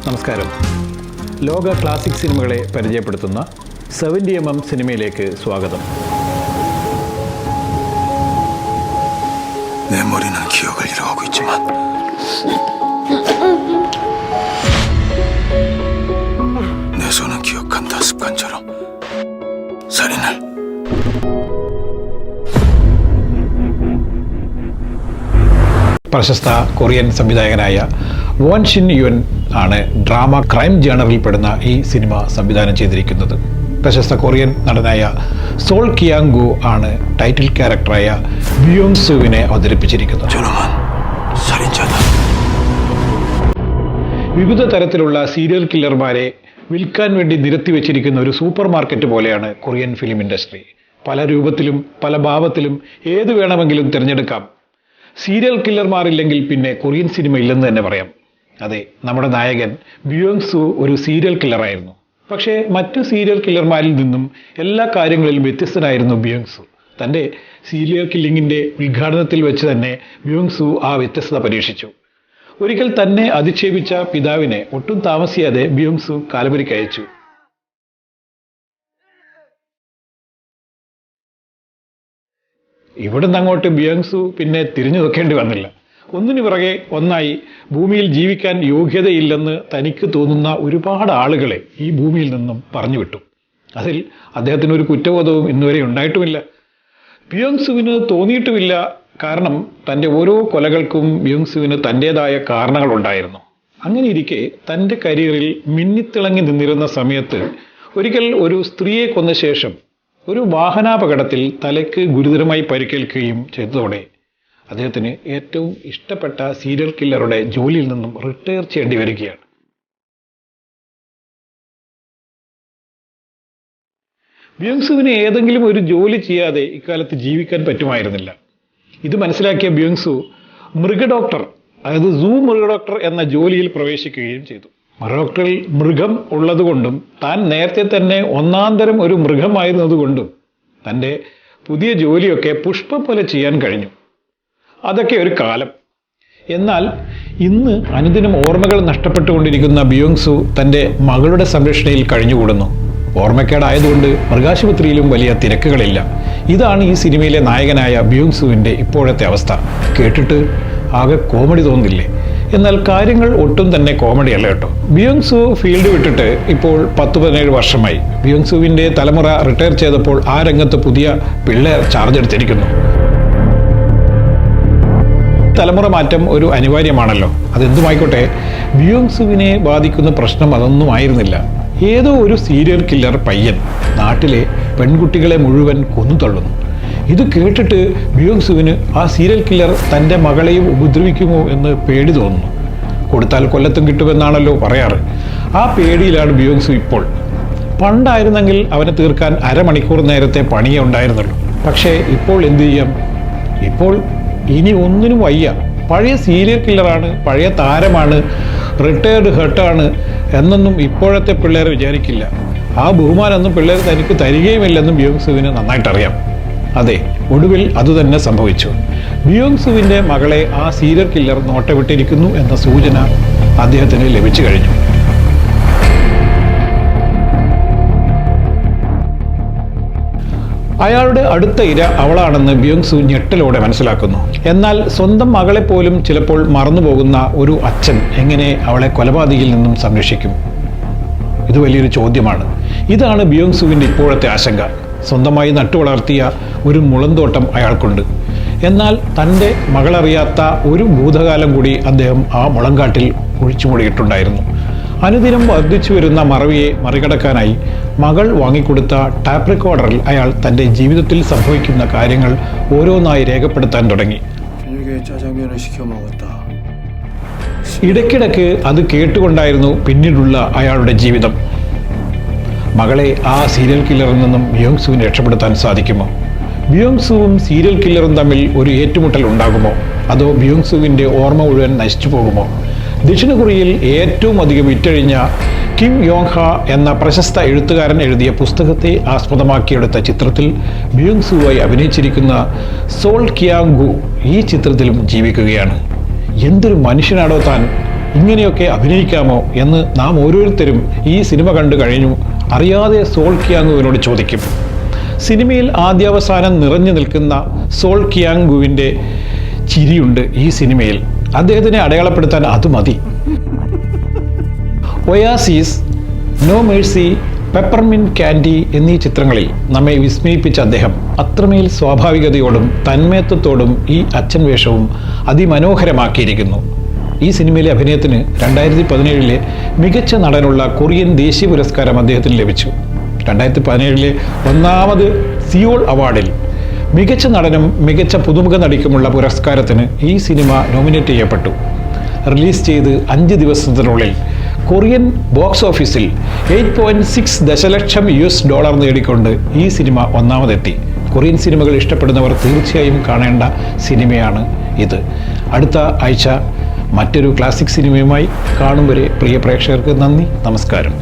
നമസ്കാരം. ലോക ക്ലാസിക് സിനിമകളെ പരിചയപ്പെടുത്തുന്ന 70mm സിനിമയിലേക്ക് സ്വാഗതം. 내 머리는 기억을 잃어가고 있지만 내 손은 기억한다. 습관처럼 살인을. പ്രശസ്ത കൊറിയൻ സംവിധായകനായ വോൻ ഷിൻ യുൻ ആണ് ഡ്രാമ ക്രൈം ജേണറിൽ പെടുന്ന ഈ സിനിമ സംവിധാനം ചെയ്തിരിക്കുന്നത്. പ്രശസ്ത കൊറിയൻ നടനായ സോൾ കിയാങ് ആണ് ടൈറ്റിൽ ക്യാരക്ടറായ ബ്യോങ് സുവിനെ അവതരിപ്പിച്ചിരിക്കുന്നത്. വിവിധ തരത്തിലുള്ള സീരിയൽ കില്ലർമാരെ വിൽക്കാൻ വേണ്ടി നിരത്തി വെച്ചിരിക്കുന്ന ഒരു സൂപ്പർ മാർക്കറ്റ് പോലെയാണ് കൊറിയൻ ഫിലിം ഇൻഡസ്ട്രി. പല രൂപത്തിലും പല ഭാവത്തിലും ഏത് വേണമെങ്കിലും തിരഞ്ഞെടുക്കാം. സീരിയൽ കില്ലർമാരില്ലെങ്കിൽ പിന്നെ കൊറിയൻ സിനിമ ഇല്ലെന്ന് തന്നെ പറയാം. അതെ, നമ്മുടെ നായകൻ ബ്യോങ് സു ഒരു സീരിയൽ കില്ലറായിരുന്നു. പക്ഷേ മറ്റു സീരിയൽ കില്ലർമാരിൽ നിന്നും എല്ലാ കാര്യങ്ങളിലും വ്യത്യസ്തനായിരുന്നു ബ്യോങ് സു. തൻ്റെ സീരിയൽ കില്ലിങ്ങിൻ്റെ ഉദ്ഘാടനത്തിൽ വെച്ച് തന്നെ ബ്യോങ് സു ആ വ്യത്യസ്തത പരീക്ഷിച്ചു. ഒരിക്കൽ തന്നെ അധിക്ഷേപിച്ച പിതാവിനെ ഒട്ടും താമസിയാതെ ബ്യോങ് സു കാലപരിക്ക് അയച്ചു. ഇവിടുന്ന് അങ്ങോട്ട് ബ്യോങ് സു പിന്നെ തിരിഞ്ഞു നോക്കേണ്ടി വന്നില്ല. ഒന്നിനു പിറകെ ഒന്നായി ഭൂമിയിൽ ജീവിക്കാൻ യോഗ്യതയില്ലെന്ന് തനിക്ക് തോന്നുന്ന ഒരുപാട് ആളുകളെ ഈ ഭൂമിയിൽ നിന്നും പറഞ്ഞു വിട്ടു. അതിൽ അദ്ദേഹത്തിന് ഒരു കുറ്റബോധവും ഇന്നുവരെ ഉണ്ടായിട്ടുമില്ല. ബ്യോങ് സുവിന് തോന്നിയിട്ടുമില്ല. കാരണം തൻ്റെ ഓരോ കൊലകൾക്കും ബ്യോങ് സുവിന് തൻ്റെതായ കാരണങ്ങളുണ്ടായിരുന്നു. അങ്ങനെ ഇരിക്കെ തൻ്റെ കരിയറിൽ മിന്നിത്തിളങ്ങി നിന്നിരുന്ന സമയത്ത് ഒരിക്കൽ ഒരു സ്ത്രീയെ കൊന്ന ശേഷം ഒരു വാഹനാപകടത്തിൽ തലയ്ക്ക് ഗുരുതരമായി പരിക്കേൽക്കുകയും ചെയ്തതോടെ അദ്ദേഹത്തിന് ഏറ്റവും ഇഷ്ടപ്പെട്ട സീരിയൽ കില്ലറുടെ ജോലിയിൽ നിന്നും റിട്ടയർ ചെയ്യേണ്ടി വരികയാണ്. ബ്യോങ് സുവിന് ഏതെങ്കിലും ഒരു ജോലി ചെയ്യാതെ ഇക്കാലത്ത് ജീവിക്കാൻ പറ്റുമായിരുന്നില്ല. ഇത് മനസ്സിലാക്കിയ ബ്യോങ് സു മൃഗഡോക്ടർ, അതായത് സൂ മൃഗഡോക്ടർ എന്ന ജോലിയിൽ പ്രവേശിക്കുകയും ചെയ്തു. മൃഗഡോക്ടറിൽ മൃഗം ഉള്ളതുകൊണ്ടും താൻ നേരത്തെ തന്നെ ഒന്നാന്തരം ഒരു മൃഗമായിരുന്നതുകൊണ്ടും തൻ്റെ പുതിയ ജോലിയൊക്കെ പുഷ്പം പോലെ ചെയ്യാൻ കഴിഞ്ഞു. അതൊക്കെ ഒരു കാലം. എന്നാൽ ഇന്ന് അനുദിനം ഓർമ്മകൾ നഷ്ടപ്പെട്ടുകൊണ്ടിരിക്കുന്ന ബ്യോങ് സു തൻ്റെ മകളുടെ സംരക്ഷണയിൽ കഴിഞ്ഞുകൂടുന്നു. ഓർമ്മക്കേടായതുകൊണ്ട് മൃഗാശുപത്രിയിലും വലിയ തിരക്കുകളില്ല. ഇതാണ് ഈ സിനിമയിലെ നായകനായ ബ്യോങ് സുവിൻ്റെ ഇപ്പോഴത്തെ അവസ്ഥ. കേട്ടിട്ട് ആകെ കോമഡി തോന്നില്ലേ? എന്നാൽ കാര്യങ്ങൾ ഒട്ടും തന്നെ കോമഡി അല്ല കേട്ടോ. ബ്യോങ് സു ഫീൽഡ് വിട്ടിട്ട് ഇപ്പോൾ 10-17 വർഷമായി. ബ്യോങ് സുവിൻ്റെ തലമുറ റിട്ടയർ ചെയ്തപ്പോൾ ആ രംഗത്ത് പുതിയ പിള്ളേർ ചാർജ് എടുത്തിരിക്കുന്നു. തലമുറ മാറ്റം ഒരു അനിവാര്യമാണല്ലോ. അതെന്തുമായിക്കോട്ടെ, ബ്യോങ് സുവിനെ ബാധിക്കുന്ന പ്രശ്നം അതൊന്നും ആയിരുന്നില്ല. ഏതോ ഒരു സീരിയൽ കില്ലർ പയ്യൻ നാട്ടിലെ പെൺകുട്ടികളെ മുഴുവൻ കൊന്നു തള്ളുന്നു. ഇത് കേട്ടിട്ട് ബ്യോങ് സുവിന് ആ സീരിയൽ കില്ലർ തൻ്റെ മകളെയും ഉപദ്രവിക്കുമോ എന്ന് പേടി തോന്നുന്നു. കൊടുത്താൽ കൊല്ലത്തും കിട്ടുമെന്നാണല്ലോ പറയാറ്. ആ പേടിയിലാണ് ബ്യോങ് സു ഇപ്പോൾ. പണ്ടായിരുന്നെങ്കിൽ അവനെ തീർക്കാൻ അരമണിക്കൂർ നേരത്തെ പണിയേ ഉണ്ടായിരുന്നുള്ളൂ. പക്ഷേ ഇപ്പോൾ എന്തു ചെയ്യാം? ഇപ്പോൾ ഇനി ഒന്നിനും വയ്യ. പഴയ സീരിയൽ കില്ലറാണ്, പഴയ താരമാണ്, റിട്ടയർഡ് ഹെർട്ടാണ് എന്നൊന്നും ഇപ്പോഴത്തെ പിള്ളേർ വിചാരിക്കില്ല. ആ ബഹുമാനമൊന്നും പിള്ളേർ തനിക്ക് തരികയുമില്ലെന്നും ബ്യോങ് സുവിന് നന്നായിട്ടറിയാം. അതെ, ഒടുവിൽ അതുതന്നെ സംഭവിച്ചു. ബ്യോങ് സുവിൻ്റെ മകളെ ആ സീരിയൽ കില്ലർ നോട്ടവിട്ടിരിക്കുന്നു എന്ന സൂചന അദ്ദേഹത്തിന് ലഭിച്ചു കഴിഞ്ഞു. അയാളുടെ അടുത്ത ഇര അവളാണെന്ന് ബ്യോങ് സു ഞെട്ടലോടെ മനസ്സിലാക്കുന്നു. എന്നാൽ സ്വന്തം മകളെപ്പോലും ചിലപ്പോൾ മറന്നുപോകുന്ന ഒരു അച്ഛൻ എങ്ങനെ അവളെ കൊലപാതകിയിൽ നിന്നും സംരക്ഷിക്കും? ഇത് വലിയൊരു ചോദ്യമാണ്. ഇതാണ് ബ്യോങ് സുവിൻ്റെ ഇപ്പോഴത്തെ ആശങ്ക. സ്വന്തമായി നട്ടുവളർത്തിയ ഒരു മുളന്തോട്ടം അയാൾക്കുണ്ട്. എന്നാൽ തൻ്റെ മകളറിയാത്ത ഒരു ഭൂതകാലം കൂടി അദ്ദേഹം ആ മുളങ്കാട്ടിൽ ഒഴിച്ചുമൂടിയിട്ടുണ്ടായിരുന്നു. അനുദിനം വർദ്ധിച്ചു വരുന്ന മറവിയെ മറികടക്കാനായി മകൾ വാങ്ങിക്കൊടുത്ത ടാപ്പ് റെക്കോർഡറിൽ അയാൾ തൻ്റെ ജീവിതത്തിൽ സംഭവിക്കുന്ന കാര്യങ്ങൾ ഓരോന്നായി രേഖപ്പെടുത്താൻ തുടങ്ങി. ഇടയ്ക്കിടയ്ക്ക് അത് കേട്ടുകൊണ്ടായിരുന്നു പിന്നീടുള്ള അയാളുടെ ജീവിതം. മകളെ ആ സീരിയൽ കില്ലറിൽ നിന്നും ബ്യോങ് സുവിന് രക്ഷപ്പെടുത്താൻ സാധിക്കുമോ? ബ്യോങ് സുവും സീരിയൽ കില്ലറും തമ്മിൽ ഒരു ഏറ്റുമുട്ടൽ ഉണ്ടാകുമോ? അതോ ബ്യോങ് സുവിൻ്റെ ഓർമ്മ മുഴുവൻ നശിച്ചു പോകുമോ? ദക്ഷിണ കൊറിയയിൽ ഏറ്റവും അധികം വിറ്റഴിഞ്ഞ കിം യോങ് ഹ എന്ന പ്രശസ്ത എഴുത്തുകാരൻ എഴുതിയ പുസ്തകത്തെ ആസ്പദമാക്കിയെടുത്ത ചിത്രത്തിൽ ബ്യൂങ് സുവായി അഭിനയിച്ചിരിക്കുന്ന സോൾ കിയാങ് ഗു ഈ ചിത്രത്തിലും ജീവിക്കുകയാണ്. എന്തൊരു മനുഷ്യനാടോ താൻ, ഇങ്ങനെയൊക്കെ അഭിനയിക്കാമോ എന്ന് നാം ഓരോരുത്തരും ഈ സിനിമ കണ്ടു കഴിഞ്ഞു അറിയാതെ സോൾ കിയാങുവിനോട് ചോദിക്കും. സിനിമയിൽ ആദ്യാവസാനം നിറഞ്ഞു നിൽക്കുന്ന സോൾ കിയാങുവിൻ്റെ ചിരിയുണ്ട് ഈ സിനിമയിൽ. അദ്ദേഹത്തിനെ അടയാളപ്പെടുത്താൻ അത് മതി. Oasis, No Mercy, Peppermint Candy എന്നീ ചിത്രങ്ങളിൽ നമ്മെ വിസ്മയിപ്പിച്ച അദ്ദേഹം അത്രമേൽ സ്വാഭാവികതയോടും തന്മയത്വത്തോടും ഈ അച്ഛൻ വേഷവും അതിമനോഹരമാക്കിയിരിക്കുന്നു. ഈ സിനിമയിലെ അഭിനയത്തിന് 2017 മികച്ച നടനുള്ള കൊറിയൻ ദേശീയ പുരസ്കാരം അദ്ദേഹത്തിന് ലഭിച്ചു. 2017 ഒന്നാമത് സിയോൾ അവാർഡിൽ മികച്ച നടനും മികച്ച പുതുമുഖ നടിക്കുമുള്ള പുരസ്കാരത്തിന് ഈ സിനിമ നോമിനേറ്റ് ചെയ്യപ്പെട്ടു. റിലീസ് ചെയ്ത് 5 ദിവസത്തിനുള്ളിൽ കൊറിയൻ ബോക്സ് ഓഫീസിൽ $8.6 ദശലക്ഷം നേടിക്കൊണ്ട് ഈ സിനിമ ഒന്നാമതെത്തി. കൊറിയൻ സിനിമകൾ ഇഷ്ടപ്പെടുന്നവർ തീർച്ചയായും കാണേണ്ട സിനിമയാണ് ഇത്. അടുത്ത ആഴ്ച മറ്റൊരു ക്ലാസിക് സിനിമയുമായി കാണും വരെ പ്രിയ പ്രേക്ഷകർക്ക് നന്ദി, നമസ്കാരം.